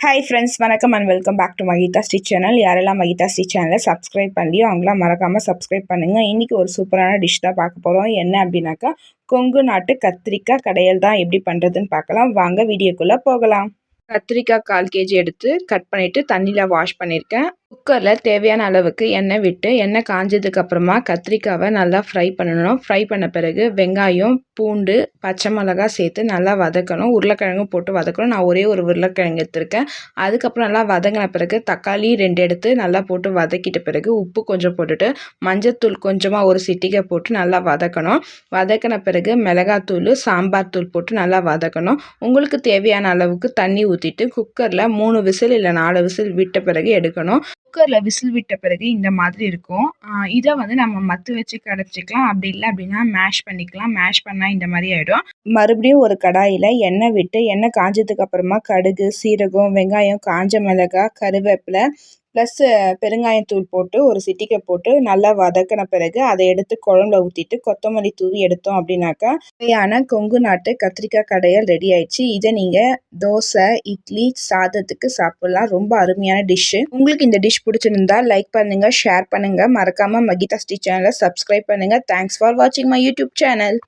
Hi friends, வணக்கம் and welcome back to Mahitha stitch channel. யாரெல்லாம் Mahitha stitch சேனலை சப்ஸ்கிரைப் பண்ணலையோ அவங்களாம் மறக்காமல் சப்ஸ்கிரைப் பண்ணுங்கள். இன்றைக்கி ஒரு சூப்பரான டிஷ் தான் பார்க்க போகிறோம். என்ன அப்படின்னாக்கா, கொங்கு நாட்டு கத்திரிக்காய் கடையல் தான் எப்படி பண்ணுறதுன்னு பார்க்கலாம். வாங்க வீடியோக்குள்ளே போகலாம். கத்திரிக்காய் 1/4 kg எடுத்து கட் பண்ணிவிட்டு தண்ணியில் வாஷ் பண்ணியிருக்கேன். குக்கரில் தேவையான அளவுக்கு எண்ணெய் விட்டு எண்ணெய் காஞ்சதுக்கு அப்புறமா கத்திரிக்காவை நல்லா ஃப்ரை பண்ணணும். ஃப்ரை பண்ண பிறகு வெங்காயம், பூண்டு, பச்சை மிளகாய் சேர்த்து நல்லா வதக்கணும். உருளைக்கிழங்கும் போட்டு வதக்கணும். நான் ஒரே ஒரு உருளைக்கிழங்கு எடுத்திருக்கேன். அதுக்கப்புறம் நல்லா வதங்கின பிறகு தக்காளி 2 எடுத்து நல்லா போட்டு வதக்கிட்ட பிறகு உப்பு கொஞ்சம் போட்டுட்டு மஞ்சத்தூள் கொஞ்சமாக ஒரு சிட்டிகை போட்டு நல்லா வதக்கணும். வதக்கின பிறகு மிளகாத்தூள், சாம்பார் தூள் போட்டு நல்லா வதக்கணும். உங்களுக்கு தேவையான அளவுக்கு தண்ணி ஊற்றிட்டு குக்கரில் 3 விசில் இல்லை 4 விசில் விட்ட பிறகு எடுக்கணும். குக்கரில் விசில் விட்ட பிறகு இந்த மாதிரி இருக்கும். இதை நம்ம மத்து வச்சு கடைச்சிக்கலாம். அப்படி இல்லை அப்படின்னா மேஷ் பண்ணிக்கலாம். மேஷ் பண்ணால் இந்த மாதிரி ஆகிடும். மறுபடியும் ஒரு கடாயில் எண்ணெய் விட்டு எண்ணெய் காஞ்சதுக்கு அப்புறமா கடுகு, சீரகம், வெங்காயம், காஞ்ச மிளகாய், கருவேப்பிலை ப்ளஸ் பெருங்காயத்தூள் போட்டு ஒரு சிட்டிகை போட்டு நல்லா வதக்கின பிறகு அதை எடுத்து குழம்புல ஊற்றிட்டு கொத்தமல்லி தூவி எடுத்தோம் அப்படின்னாக்கா சுவையான கொங்கு நாட்டு கத்திரிக்காய் கடையல் ரெடி ஆயிடுச்சு. இதை நீங்கள் தோசை, இட்லி, சாதத்துக்கு சாப்பிட்லாம். ரொம்ப அருமையான டிஷ்ஷு. உங்களுக்கு இந்த டிஷ் பிடிச்சிருந்தா லைக் பண்ணுங்கள், ஷேர் பண்ணுங்கள். மறக்காமல் மகிதா ஸ்டிச் சேனலை சப்ஸ்கிரைப் பண்ணுங்கள். தேங்க்ஸ் ஃபார் வாட்சிங் மை யூடியூப் சேனல்.